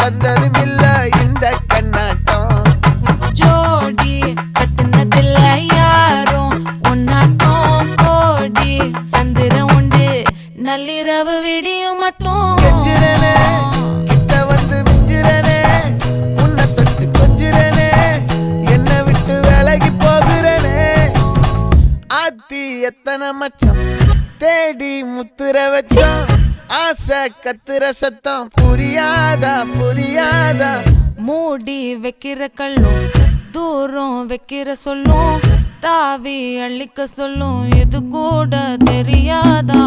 தந்ததும் இல்ல இந்த கண்ணாட்டம். ஜோடி கட்டுனதில்ல யாரும் உன்னாட்டம் கோடி சந்திரம் உண்டு நள்ளிரவு விடியும் மட்டும். கெஞ்சிரனே கிட்ட வந்து மிஞ்சிரனே உன்னை தொட்டு கொஞ்சிரனே என்னை விட்டு விலகி போகிறனே. ஆத்தி எத்தனை மச்சம் தேடி முத்துற வச்சோம் ஆசை கத்துற சத்தம் புரியாதா புரியாதா. மூடி வைக்கிற கல்லும் தூரம் வைக்கிற சொல்லும் தாவி அள்ளிக்க சொல்லும் இது கூட தெரியாதா.